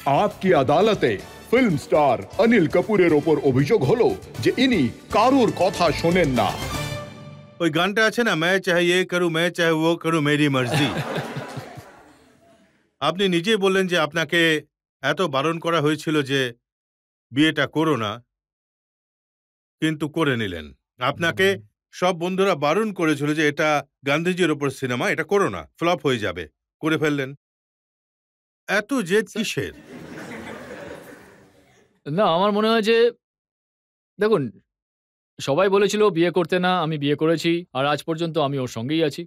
आपकी আদালতে film star Anil কাপুরের ওপর অভিযোগ হলো যে ইনি কারোর কথা শোনেন না। ওই গানটা আছে না, मैं चाहे ये करूं मैं चाहे वो करूं मेरी मर्जी। আপনি নিজেই বললেন যে আপনাকে এত বারণ করা হয়েছিল যে বিয়েটা করো না, কিন্তু করে নিলেন। আপনাকে সব বন্ধুরা বারণ করেছিল যে এটা গান্ধীজির ওপর সিনেমা, এটা করো না, ফ্লপ হয়ে যাবে, করে ফেললেন। এত জেদ কিসের? না, আমার মনে হয় যে দেখুন, সবাই বলেছিল বিয়ে করতে না, আমি বিয়ে করেছি আর আজ পর্যন্ত আমি ওর সঙ্গেই আছি।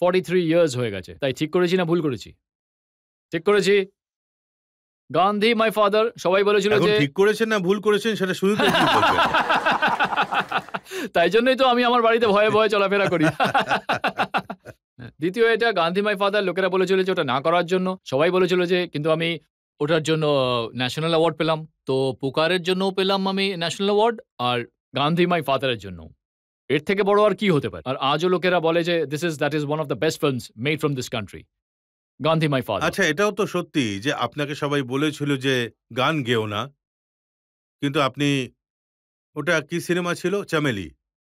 43 ইয়ার্স হয়ে গেছে। তাই ঠিক করেছি না ভুল করেছি? ঠিক করেছি। গান্ধী মাই ফাদার, সবাই বলেছিল এখন যে ঠিক করেছেন না ভুল করেছেন সেটা শুরু থেকে কি বলবেন? তাই জন্যই তো আমি আমার বাড়িতে ভয়ে ভয়ে চলাফেরা করি। দ্বিতীয়, এটা গান্ধী মাই ফাদার লোকেরা বলেছিল যে ওটা না করার জন্য, সবাই বলেছিল যে, কিন্তু আমি ওটার জন্য ন্যাশনাল অ্যাওয়ার্ড পেলাম। তো পুকারের জন্যও পেলাম আমি ন্যাশনাল অ্যাওয়ার্ড, আর গান্ধী মাই ফাদারের জন্য। এর থেকে বড় আর কি হতে পারে? আর আজও লোকেরা বলে যে that is one of the best films made from this country, Gandhi my father. আচ্ছা, এটাও তো সত্যি যে আপনাকে সবাই বলেছিল যে গান গেও না, কিন্তু আপনি, ওটা কি সিনেমা ছিল? চামেলি,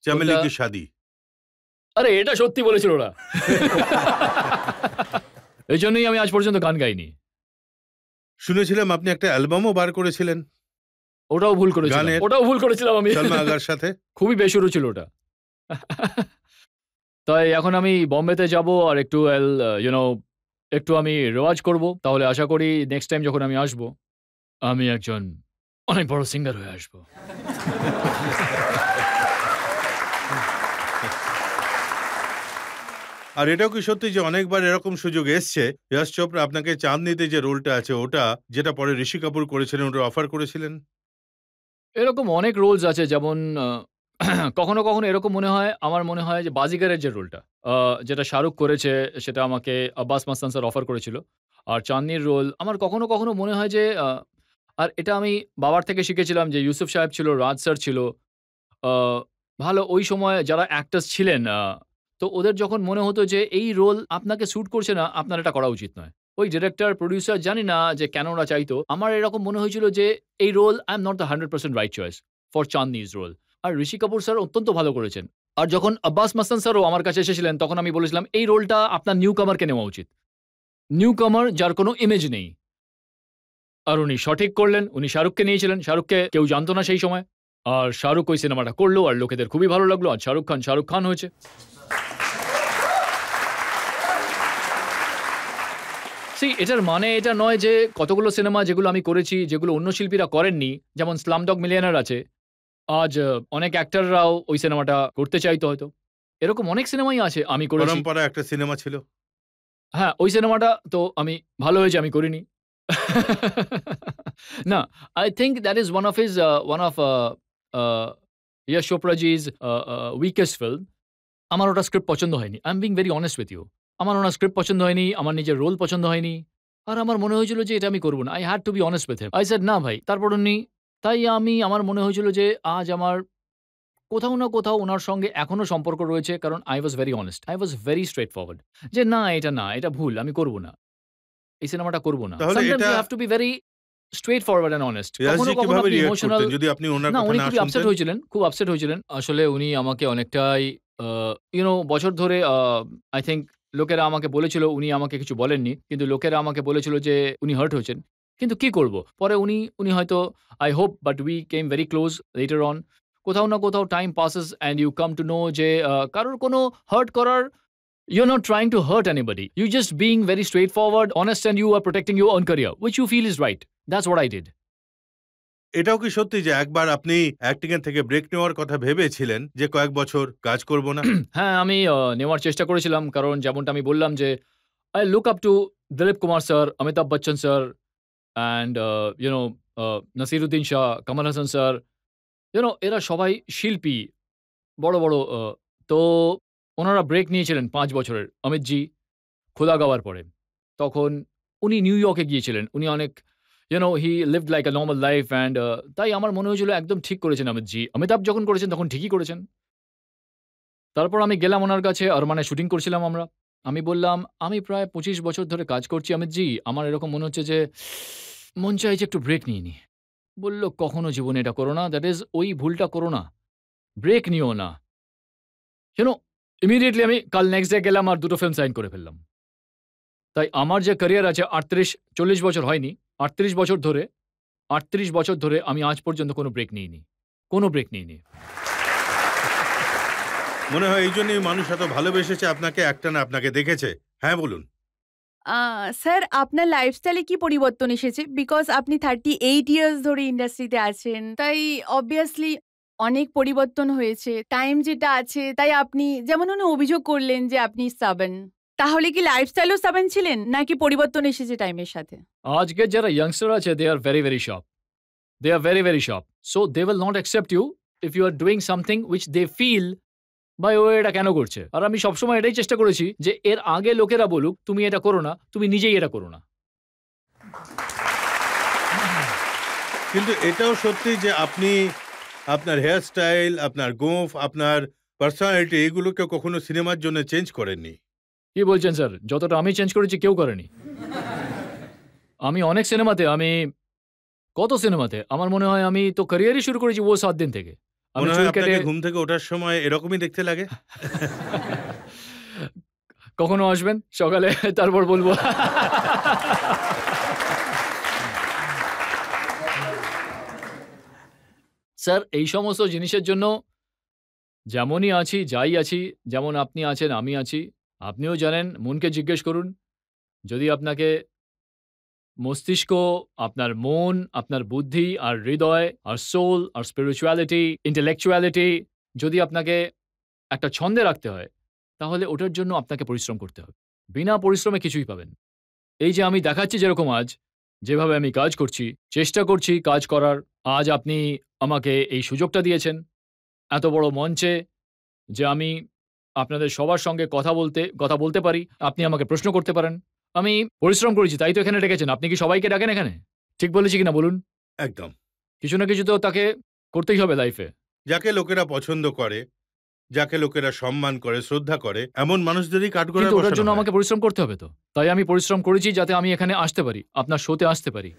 চামেলি কি শাদি। আরে এটা সত্যি বলেছিল ওরা। এই জন্যই আমি আজ পর্যন্ত গান গাইনি। শুনেছিলাম আপনি একটা অ্যালবামও বার করেছিলেন ওটাও ভুল করেছিলাম। গানের, ওটাও ভুল করেছিলাম আমি। সলমা আগার সাথে। খুবই বেসুরো ছিল ওটা। তাই এখন আমি বম্বেতে যাব আর একটু একটু আমি রেওয়াজ করব। তাহলে আশা করি নেক্সট টাইম যখন আমি আসব, আমি একজন অনেক বড় সিঙ্গার হয়ে আসব। আর এটাও কি সত্যি যে অনেকবার এরকম সুযোগ এসছে, যশ চোপড়া আপনাকে চাঁদনিতে যে রোলটা আছে ওটা, যেটা পরে ঋষি কাপুর করেছিলেন, ওটা অফার করেছিলেন? এরকম অনেক রোলস আছে, যেমন কখনো কখনো এরকম মনে হয়, আমার মনে হয় যে বাজিগারের যে রোলটা যেটা শাহরুখ করেছে, সেটা আমাকে আব্বাস মাস্তান স্যার অফার করেছিল। আর চাঁদনির রোল আমার কখনো কখনো মনে হয় যে আর এটা আমি বাবার থেকে শিখেছিলাম, যে ইউসুফ সাহেব ছিল, রাজ স্যার ছিল, আহ, ভালো ওই সময় যারা অ্যাক্টার্স ছিলেন, তো ওদের যখন মনে হতো যে এই রোল আপনাকে স্যুট করছে না, আপনার এটা করা উচিত নয়। ওই ডিরেক্টর, প্রডিউসার জানি না যে কেন ওরা চাইতো, আমার এরকম মনে হয়েছিল যে এই role I am not the 100% right choice for Chandni's role. আর ঋষি কাপুর স্যার অত্যন্ত ভালো করেছেন। আর যখন আব্বাস মাস্তান স্যারও আমার কাছে এসেছিলেন, তখন আমি বলেছিলাম এই রোলটা আপনার নিউ কামারকে নেওয়া উচিত, নিউ কামার যার কোনো ইমেজ নেই। আর উনি সঠিক করলেন, উনি শাহরুখকে নিয়েছিলেন। শাহরুখকে কেউ জানতো না সেই সময়, আর শাহরুখ ওই সিনেমাটা করলো আর লোকেদের খুবই ভালো লাগলো, আর শাহরুখ খান হয়েছে। এটার মানে এটা নয় যে কতগুলো সিনেমা যেগুলো আমি করেছি, যেগুলো অন্য শিল্পীরা করেননি, যেমন স্লামডগ মিলিয়নার আছে, আজ অনেক অ্যাক্টররাও ওই সিনেমাটা করতে চাইতো হয়তো। এরকম অনেক সিনেমাই আছে আমি করেছি। পরম্পরা একটা সিনেমা ছিল। হ্যাঁ, ওই সিনেমাটা তো আমি ভালো হয়েছে আমি করিনি। না, I think that is one of Yash Chopraji's weakest film. আমার ওটা স্ক্রিপ্ট পছন্দ হয়নি। I am being very honest with you. আমার ওনার স্ক্রিপ্ট পছন্দ হয়নি, আমার নিজের রোল পছন্দ হয়নি। আর আমার মনে হয়েছিল যে এটা আমি করব না। I had to be honest with him. I said না ভাই, তারপর উনি, তাই আমার মনে হয়েছিল যে আজ আমার কোথাও না কোথাও উনার সঙ্গে এখনো সম্পর্ক রয়েছে, কারণ I was very honest. I was very straightforward যে না, এটা ভুল, আমি করব না। এই সিনেমাটা করব না। তাহলে সামটাইমস এটা you have to be very straightforward and honest. কখনো ইয়াশজি কখনো কিভাবে আপনি রিঅ্যাক্ট ইমোশনাল। করতেন যদি আপনি ওনার না, কথা উনি না খুবই আপসেট শুনতেন? হয়েছিলেন, খুব আপসেট হয়েছিলেন। আসলে উনি আমাকে অনেকটাই বছর ধরে আই থিংক লোকেরা আমাকে বলেছিল, উনি আমাকে কিছু বলেননি। কিন্তু লোকেরা আমাকে বলেছিল যে উনি হার্ট হয়েছেন। কিন্তু কি করব? পরে উনি হয়তো, I hope, but we came very close later on. কোথাও না কোথাও time passes and you come to know যে কারোর কোনো হার্ট করার, you're not trying to hurt anybody. You're just being very straightforward, honest, and you are protecting your own career, which you feel is right. That's what I did. এটাও কি সত্যি যে একবার আপনি অ্যাক্টিং এর থেকে ব্রেক নেওয়ার কথা ভেবেছিলেন যে কয়েক বছর কাজ করব না? হ্যাঁ, আমি নেওয়ার চেষ্টা করেছিলাম, কারণ যেমনটা আমি বললাম যে I look up to Dilip Kumar sir, Amitabh Bachchan sir, and Nasiruddin Shah, Kamal Hassan sir. এরা সবাই শিল্পী, বড় বড়। তো ওনারা ব্রেক নিয়েছিলেন 5 বছরের। অমিতজি খোদা গাওয়ার পরে। তখন উনি নিউ ইয়র্কে গিয়েছিলেন। উনি অনেক he lived like a normal life, and তাই আমার মনে হয়েছিল একদম ঠিক করেছেন অমিতজি। অমিতাভ যখন করেছেন তখন ঠিকই করেছেন। তারপর আমি গেলাম ওনার কাছে, আরমানে শুটিং করছিলাম আমরা। আমি বললাম, "আমি প্রায় 25 বছর ধরে কাজ করছি অমিতজি। আমার এরকম মনে হচ্ছে যে মন চাইছে একটু ব্রেক নিয়ে নি। বলল, "কখনো জীবনে এটা করো না। দ্যাট ইজ ওই ভুলটা করো না। ব্রেক নিও না।" কেন ইমিডিয়েটলি আমি কাল নেক্সট ডে গেলাম আর ২ টো ফিল্ম সাইন করে ফেললাম। তাই আমার যে ক্যারিয়ার আছে ৩৮-৪০ বছর হয়নি। ৩৮ বছর ধরে আমি আজ পর্যন্ত কোনো ব্রেক নিইনি। কোনো ব্রেক নিইনি। মনে হয় এই জন্যই মানুষ এত ভালোবেসেছে আপনাকে, একটানা আপনাকে দেখেছে। হ্যাঁ, বলুন। স্যার আপনার লাইফস্টাইলে কি পরিবর্তন এসেছে? বিকজ আপনি 38 ইয়ার্স ধরে ইন্ডাস্ট্রিতে আছেন। তাই অবভিয়াসলি অনেক পরিবর্তন হয়েছে। টাইম যেটা আছে তাই আপনি যেমন উনি অভিযোগ করলেন যে আপনি stubborn। তাহলে কি লাইফস্টাইলেও stubborn ছিলেন? নাকি পরিবর্তন এসেছে টাইমের সাথে? আজকের যারা ইয়াংস্টার আছে they are very, very sharp. They are very, very sharp. So they will not accept you if you are doing something which they feel ভাই ও এটা কেন করছে? আর আমি সবসময় এটাই চেষ্টা করেছি যে এর আগে লোকেরা বলুক, "তুমি এটা করো না, তুমি নিজেই এটা করো না।" কিন্তু এটাও সত্যি যে আপনি আপনার হেয়ার স্টাইল, আপনার গোঁফ, আপনার পার্সোনালিটি এগুলোকে কখনো সিনেমার জন্য চেঞ্জ করেননি। কি বলছেন স্যার? যতটা আমি চেঞ্জ করেছি কেউ করেনি। আমি অনেক সিনেমাতে কত সিনেমাতে আমার মনে হয় আমি তো ক্যারিয়ারই শুরু করেছি ও ৭ দিন থেকে। আমি মনে চুল হয় কেটে আপনাকে ঘুম থেকে ওঠার সময় এরকমই দেখতে লাগে? কখনো আসবেন সকালে তারপর বলবো। স্যার এই সমস্ত জিনিসের জন্য যেমনই আছি, যাই আছি, যেমন আপনি আছেন, আমি আছি। আপনিও জানেন, মনকে জিজ্ঞেস করুন। যদি আপনাকে মস্তিষ্ক, আপনার মন, আপনার বুদ্ধি আর হৃদয় আর সোল আর স্পিরিচুয়ালিটি, ইন্টেলেকচুয়ালিটি যদি আপনাকে একটা ছন্দে রাখতে হয়, তাহলে ওটার জন্য আপনাকে পরিশ্রম করতে হবে। বিনা পরিশ্রমে কিছুই পাবেন। এই যে আমি দেখাচ্ছি যেরকম আজ, যেভাবে আমি কাজ করছি, চেষ্টা করছি কাজ করার। আজ আপনি আমাকে এই সুযোগটা দিয়েছেন, এত বড় মঞ্চে যে আমি আপনাদের সবার সঙ্গে কথা বলতে পারি। আপনি আমাকে প্রশ্ন করতে পারেন। আমি পরিশ্রম করেছি, তাই তো এখানে ডেকেছেন। আপনি কি সবাইকে ডাকেন এখানে? ঠিক বলেছি কিনা বলুন? একদম। কিছু না কিছু তো তাকে করতেই হবে লাইফে। যাকে লোকেরা পছন্দ করে, যাকে লোকেরা সম্মান করে, শ্রদ্ধা করে, এমন মানুষদেরই কাঠগড়ায় কিন্তু ওটার বসানো জন্য হয়। আমাকে পরিশ্রম করতে হবে তো। তাই আমি পরিশ্রম করেছি যাতে আমি এখানে আসতে পারি, আপনার শোতে আসতে পারি।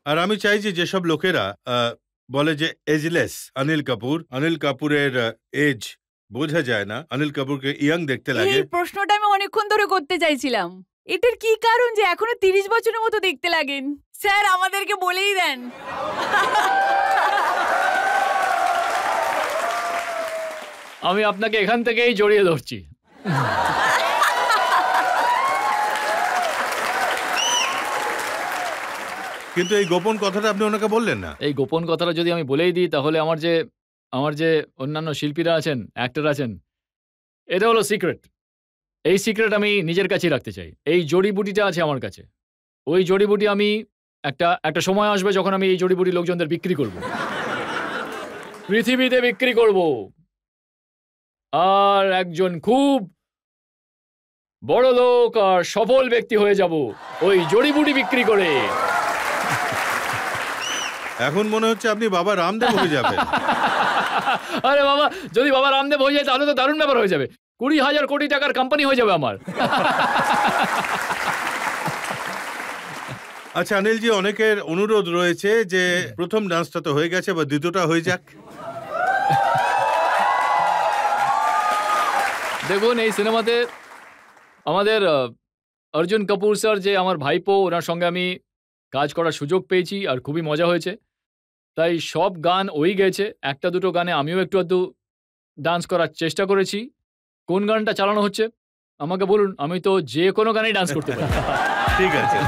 আর আমি চাই যে যেসব লোকেরা বলে যে এজলেস অনিল কাপুরের এজ বোঝা যায় না, অনিল কাপুরকে ইয়াং দেখতে লাগে। এই প্রশ্নটা আমি অনেকক্ষণ ধরে করতে চাইছিলাম। এটার কি কারণ যে এখনো 30 বছরের মতো দেখতে লাগেন? স্যার আমাদেরকে বলেই দেন। আমি আপনাকে এখান থেকেই জড়িয়ে ধরছি। কিন্তু এই গোপন কথাটা আপনি ওনাকে বললেন না। এই গোপন কথাটা যদি আমি বলেই দিই তাহলে আমার যে অন্যান্য শিল্পীরা আছেন, অ্যাক্টর আছেন, এটা হলো সিক্রেট। এই সিক্রেট আমি নিজের কাছেই রাখতে চাই। এই জড়িবুটিটা আছে আমার কাছে। ওই জড়িবুটি আমি একটা সময় আসবে যখন আমি এই জড়িবুটি লোকজনদের বিক্রি করব। পৃথিবীতে বিক্রি করব। আর একজন খুব বড় লোক আর সফল ব্যক্তি হয়ে যাব ওই জড়িবুটি বিক্রি করে। এখন মনে হচ্ছে আপনি বাবা রামদেব হয়ে যাবেন। আরে বাবা, যদি বাবা রামদেব হয়ে যায় তাহলে তো দারুণ ব্যাপার হয়ে যাবে। 20,000 কোটি টাকার কোম্পানি হয়ে যাবে আমার। আচ্ছা অনিলজি, অনেকের অনুরোধ রয়েছে যে প্রথম ডান্সটা তো হয়ে গেছে, বা দ্বিতীয়টা হয়ে যাক। দেখুন এই সিনেমাতে আমাদের অর্জুন কাপুর স্যার যে আমার ভাইপো, ওনার সঙ্গে আমি কাজ করার সুযোগ পেয়েছি আর খুবই মজা হয়েছে। তাই সব গান ওই গেয়েছে। একটা দুটো গানে আমিও একটু আধটু ডান্স করার চেষ্টা করেছি। কোন গানটা চালানো হচ্ছে আমাকে বলুন, আমি তো যে কোনো গানেই ডান্স করতে পারি। ঠিক আছে।